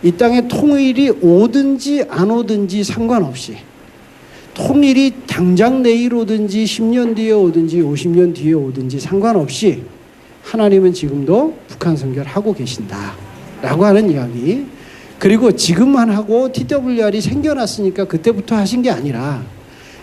이 땅에 통일이 오든지 안 오든지 상관없이, 통일이 당장 내일 오든지 10년 뒤에 오든지 50년 뒤에 오든지 상관없이 하나님은 지금도 북한 선교를 하고 계신다라고 하는 이야기. 그리고 지금만 하고 TWR이 생겨났으니까 그때부터 하신 게 아니라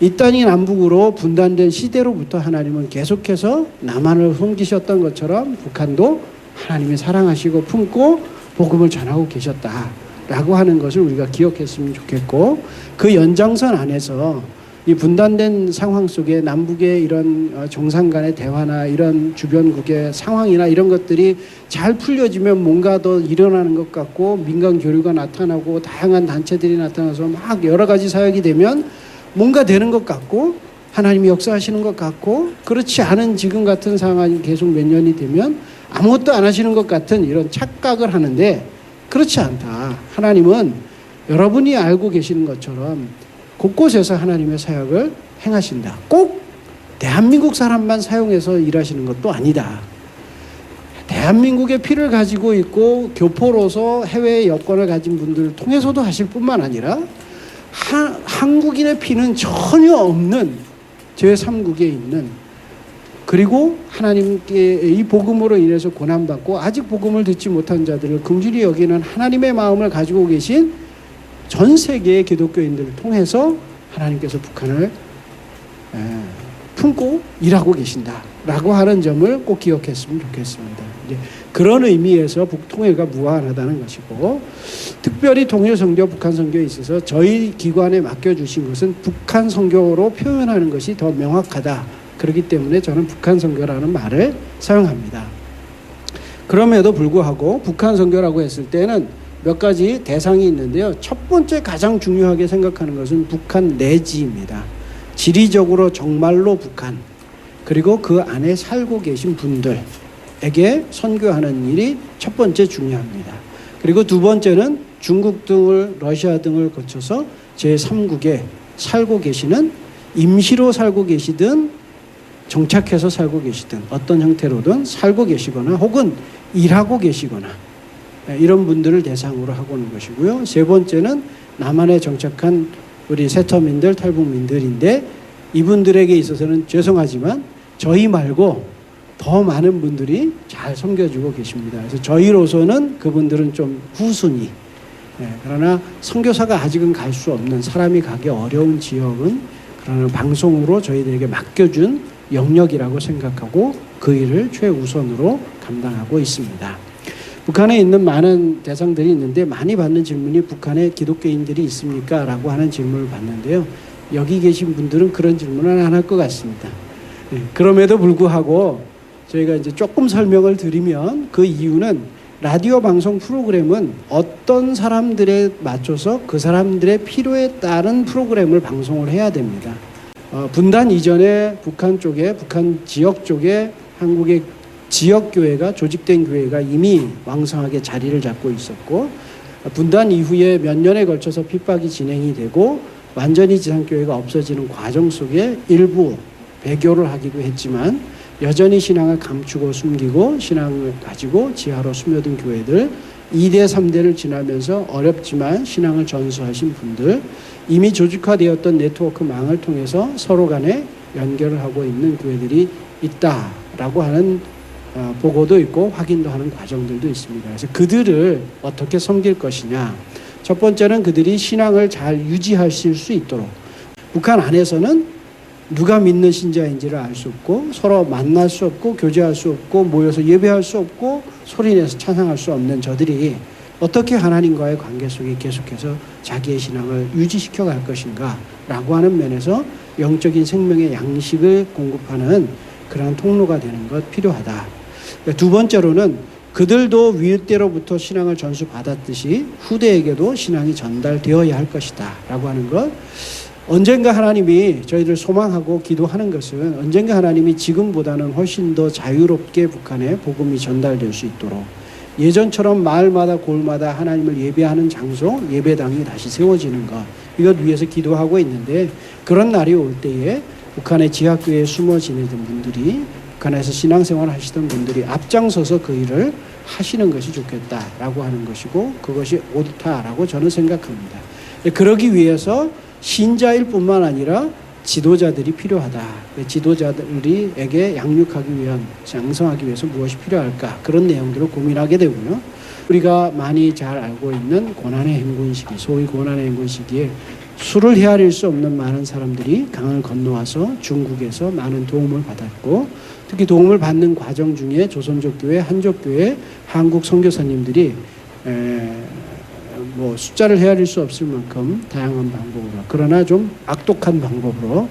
이 땅이 남북으로 분단된 시대로부터 하나님은 계속해서 남한을 섬기셨던 것처럼 북한도 하나님이 사랑하시고 품고 복음을 전하고 계셨다라고 하는 것을 우리가 기억했으면 좋겠고, 그 연장선 안에서 이 분단된 상황 속에 남북의 이런 정상 간의 대화나 이런 주변국의 상황이나 이런 것들이 잘 풀려지면 뭔가 더 일어나는 것 같고, 민간 교류가 나타나고 다양한 단체들이 나타나서 막 여러 가지 사역이 되면 뭔가 되는 것 같고 하나님이 역사하시는 것 같고, 그렇지 않은 지금 같은 상황이 계속 몇 년이 되면 아무것도 안 하시는 것 같은 이런 착각을 하는데, 그렇지 않다. 하나님은 여러분이 알고 계시는 것처럼 곳곳에서 하나님의 사역을 행하신다. 꼭 대한민국 사람만 사용해서 일하시는 것도 아니다. 대한민국의 피를 가지고 있고 교포로서 해외 여권을 가진 분들을 통해서도 하실 뿐만 아니라 한국인의 피는 전혀 없는 제3국에 있는, 그리고 하나님께 이 복음으로 인해서 고난받고 아직 복음을 듣지 못한 자들을 긍휼히 여기는 하나님의 마음을 가지고 계신 전 세계의 기독교인들을 통해서 하나님께서 북한을 품고 일하고 계신다라고 하는 점을 꼭 기억했으면 좋겠습니다. 이제 그런 의미에서 북통일과 무한하다는 것이고, 특별히 통일 선교, 북한 선교에 있어서 저희 기관에 맡겨주신 것은 북한 선교로 표현하는 것이 더 명확하다. 그렇기 때문에 저는 북한 선교라는 말을 사용합니다. 그럼에도 불구하고 북한 선교라고 했을 때는 몇 가지 대상이 있는데요. 첫 번째 가장 중요하게 생각하는 것은 북한 내지입니다. 지리적으로 정말로 북한, 그리고 그 안에 살고 계신 분들에게 선교하는 일이 첫 번째 중요합니다. 그리고 두 번째는 중국 등을, 러시아 등을 거쳐서 제3국에 살고 계시는, 임시로 살고 계시든 정착해서 살고 계시든 어떤 형태로든 살고 계시거나 혹은 일하고 계시거나 이런 분들을 대상으로 하고 있는 것이고요. 세 번째는 남한에 정착한 우리 세터민들, 탈북민들인데, 이분들에게 있어서는 죄송하지만 저희 말고 더 많은 분들이 잘 섬겨주고 계십니다. 그래서 저희로서는 그분들은 좀 후순위, 그러나 선교사가 아직은 갈 수 없는, 사람이 가기 어려운 지역은 그러나 방송으로 저희들에게 맡겨준 영역이라고 생각하고 그 일을 최우선으로 감당하고 있습니다. 북한에 있는 많은 대상들이 있는데 많이 받는 질문이 북한에 기독교인들이 있습니까? 라고 하는 질문을 받는데요. 여기 계신 분들은 그런 질문은 안 할 것 같습니다. 그럼에도 불구하고 저희가 이제 조금 설명을 드리면, 그 이유는 라디오 방송 프로그램은 어떤 사람들에 맞춰서 그 사람들의 필요에 따른 프로그램을 방송을 해야 됩니다. 분단 이전에 북한 쪽에, 북한 지역 쪽에 한국의 지역교회가, 조직된 교회가 이미 왕성하게 자리를 잡고 있었고, 분단 이후에 몇 년에 걸쳐서 핍박이 진행이 되고 완전히 지상교회가 없어지는 과정 속에 일부 배교를 하기도 했지만 여전히 신앙을 감추고 숨기고 신앙을 가지고 지하로 스며든 교회들, 2대 3대를 지나면서 어렵지만 신앙을 전수하신 분들, 이미 조직화되었던 네트워크망을 통해서 서로 간에 연결을 하고 있는 교회들이 있다라고 하는 보고도 있고 확인도 하는 과정들도 있습니다. 그래서 그들을 어떻게 섬길 것이냐. 첫 번째는 그들이 신앙을 잘 유지하실 수 있도록, 북한 안에서는 누가 믿는 신자인지를 알 수 없고 서로 만날 수 없고 교제할 수 없고 모여서 예배할 수 없고 소리내서 찬양할 수 없는 저들이 어떻게 하나님과의 관계 속에 계속해서 자기의 신앙을 유지시켜 갈 것인가 라고 하는 면에서 영적인 생명의 양식을 공급하는 그런 통로가 되는 것 필요하다. 두 번째로는 그들도 윗대로부터 신앙을 전수받았듯이 후대에게도 신앙이 전달되어야 할 것이다 라고 하는 것. 언젠가 하나님이 저희들 소망하고 기도하는 것은 언젠가 하나님이 지금보다는 훨씬 더 자유롭게 북한에 복음이 전달될 수 있도록, 예전처럼 마을마다 골마다 하나님을 예배하는 장소, 예배당이 다시 세워지는 것, 이것 위해서 기도하고 있는데, 그런 날이 올 때에 북한의 지하교회에 숨어 지내던 분들이 북한에서 신앙생활을 하시던 분들이 앞장서서 그 일을 하시는 것이 좋겠다라고 하는 것이고 그것이 옳다라고 저는 생각합니다. 그러기 위해서 신자일 뿐만 아니라 지도자들이 필요하다. 지도자들에게 양육하기 위한, 양성하기 위해서 무엇이 필요할까? 그런 내용들을 고민하게 되고요. 우리가 많이 잘 알고 있는 고난의 행군 시기, 소위 고난의 행군 시기에 수를 헤아릴 수 없는 많은 사람들이 강을 건너와서 중국에서 많은 도움을 받았고, 특히 도움을 받는 과정 중에 조선족 교회, 한족 교회, 한국 선교사님들이 뭐 숫자를 헤아릴 수 없을 만큼 다양한 방법으로, 그러나 좀 악독한 방법으로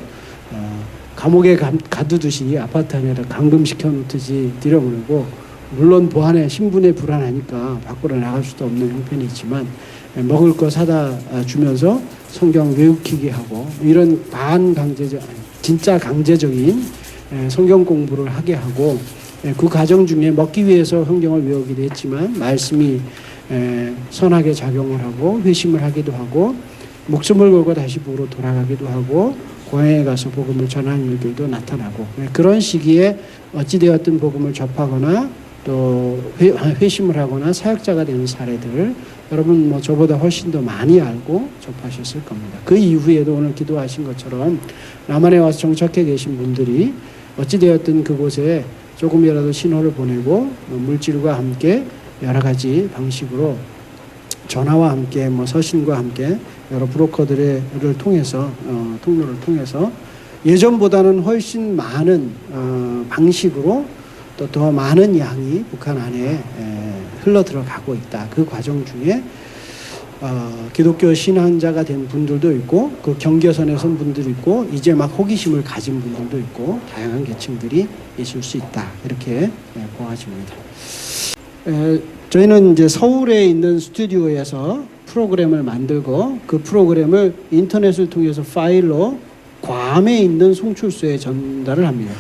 감옥에 가두듯이 아파트 안에다 감금시켜 놓듯이 들여보내고, 물론 보안에 신분에 불안하니까 밖으로 나갈 수도 없는 형편이 있지만 먹을 거 사다 주면서 성경 외우키게 하고, 이런 반강제적, 진짜 강제적인 성경 공부를 하게 하고, 그 과정 중에 먹기 위해서 성경을 외우기도 했지만 말씀이 선하게 작용을 하고 회심을 하기도 하고 목숨을 걸고 다시 부로 돌아가기도 하고 고향에 가서 복음을 전하는 일들도 나타나고, 그런 시기에 어찌되었든 복음을 접하거나 또 회심을 하거나 사역자가 되는 사례들, 여러분 뭐 저보다 훨씬 더 많이 알고 접하셨을 겁니다. 그 이후에도 오늘 기도하신 것처럼 남한에 와서 정착해 계신 분들이 어찌되었든 그곳에 조금이라도 신호를 보내고 물질과 함께 여러 가지 방식으로 전화와 함께 뭐 서신과 함께 여러 브로커들을 통해서 통로를 통해서 예전보다는 훨씬 많은 방식으로 또 더 많은 양이 북한 안에 흘러 들어가고 있다. 그 과정 중에 기독교 신앙자가 된 분들도 있고 그 경계선에 선 분들도 있고 이제 막 호기심을 가진 분들도 있고 다양한 계층들이 있을 수 있다. 이렇게 보아집니다. 저희는 이제 서울에 있는 스튜디오에서 프로그램을 만들고 그 프로그램을 인터넷을 통해서 파일로 괌에 있는 송출소에 전달을 합니다.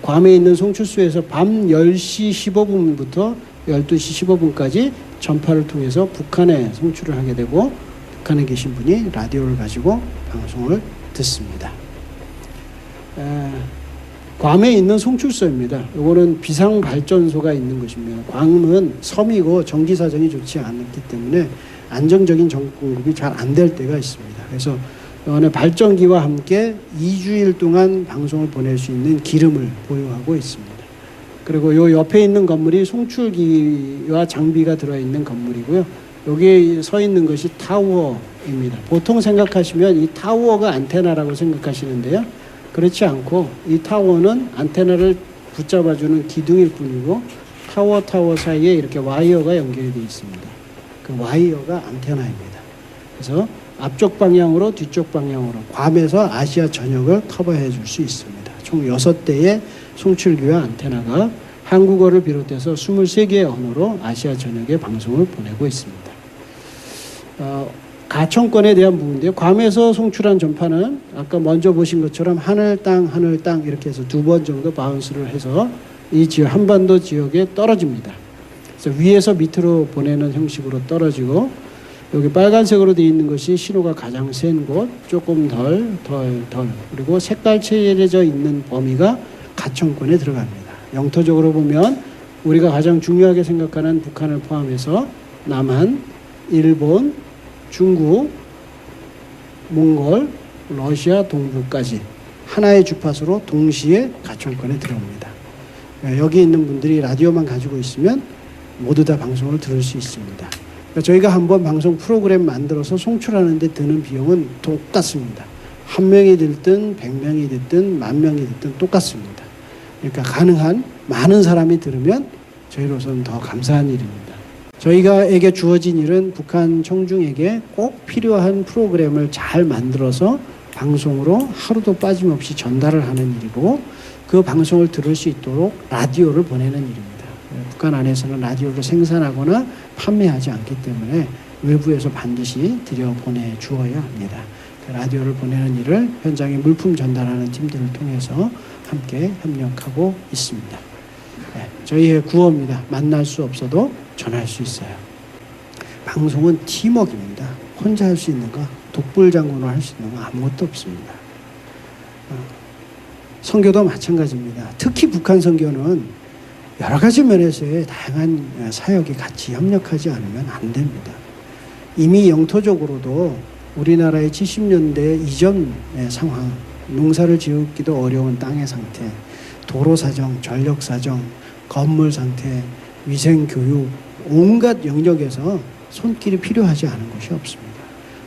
괌에 있는 송출소에서 밤 10시 15분부터 12시 15분까지 전파를 통해서 북한에 송출을 하게 되고 북한에 계신 분이 라디오를 가지고 방송을 듣습니다. 괌에 있는 송출소입니다. 이거는 비상발전소가 있는 것입니다. 괌은 섬이고 전기 사정이 좋지 않기 때문에 안정적인 전기 공급이 잘 안 될 때가 있습니다. 그래서 안에 발전기와 함께 2주일 동안 방송을 보낼 수 있는 기름을 보유하고 있습니다. 그리고 요 옆에 있는 건물이 송출기와 장비가 들어있는 건물이고요. 여기에 서 있는 것이 타워입니다. 보통 생각하시면 이 타워가 안테나라고 생각하시는데요. 그렇지 않고 이 타워는 안테나를 붙잡아주는 기둥일 뿐이고 타워 사이에 이렇게 와이어가 연결이 되어 있습니다. 그 와이어가 안테나입니다. 그래서 앞쪽 방향으로 뒤쪽 방향으로 괌에서 아시아 전역을 커버해 줄 수 있습니다. 총 6대의 송출기와 안테나가 한국어를 비롯해서 23개의 언어로 아시아 전역에 방송을 보내고 있습니다. 가청권에 대한 부분인데요. 괌에서 송출한 전파는 아까 먼저 보신 것처럼 하늘 땅 이렇게 해서 2번 정도 바운스를 해서 이 지역 한반도 지역에 떨어집니다. 그래서 위에서 밑으로 보내는 형식으로 떨어지고 여기 빨간색으로 되어 있는 것이 신호가 가장 센 곳, 조금 덜 그리고 색깔 칠해져 있는 범위가 가청권에 들어갑니다. 영토적으로 보면 우리가 가장 중요하게 생각하는 북한을 포함해서 남한, 일본, 중국, 몽골, 러시아 동부까지 하나의 주파수로 동시에 가청권에 들어옵니다. 여기 있는 분들이 라디오만 가지고 있으면 모두 다 방송을 들을 수 있습니다. 저희가 한번 방송 프로그램 만들어서 송출하는 데 드는 비용은 똑같습니다. 1명이 들든 100명이 들든 10,000명이 들든 똑같습니다. 그러니까 가능한 많은 사람이 들으면 저희로서는 더 감사한 일입니다. 저희가에게 주어진 일은 북한 청중에게 꼭 필요한 프로그램을 잘 만들어서 방송으로 하루도 빠짐없이 전달을 하는 일이고 그 방송을 들을 수 있도록 라디오를 보내는 일입니다. 북한 안에서는 라디오를 생산하거나 판매하지 않기 때문에 외부에서 반드시 들여보내 주어야 합니다. 그 라디오를 보내는 일을 현장에 물품 전달하는 팀들을 통해서 함께 협력하고 있습니다. 저희의 구호입니다. 만날 수 없어도 전할 수 있어요. 방송은 팀워크입니다. 혼자 할 수 있는 거, 독불장군으로 할 수 있는 거 아무것도 없습니다. 선교도 마찬가지입니다. 특히 북한 선교는 여러 가지 면에서의 다양한 사역이 같이 협력하지 않으면 안 됩니다. 이미 영토적으로도 우리나라의 70년대 이전의 상황, 농사를 지었기도 어려운 땅의 상태, 도로 사정, 전력 사정, 건물 상태, 위생 교육, 온갖 영역에서 손길이 필요하지 않은 것이 없습니다.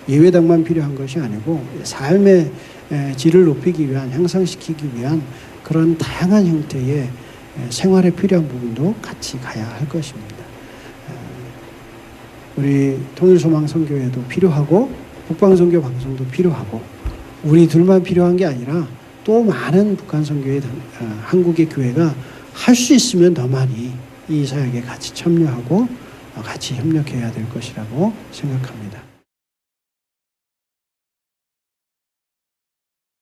예배당만 필요한 것이 아니고 삶의 질을 높이기 위한, 향상시키기 위한 그런 다양한 형태의 생활에 필요한 부분도 같이 가야 할 것입니다. 우리 통일소망선교회도 필요하고 북방선교 방송도 필요하고 우리 둘만 필요한 게 아니라 또 많은 북한선교회 한국의 교회가 할 수 있으면 더 많이 이 사역에 같이 참여하고 같이 협력해야 될 것이라고 생각합니다.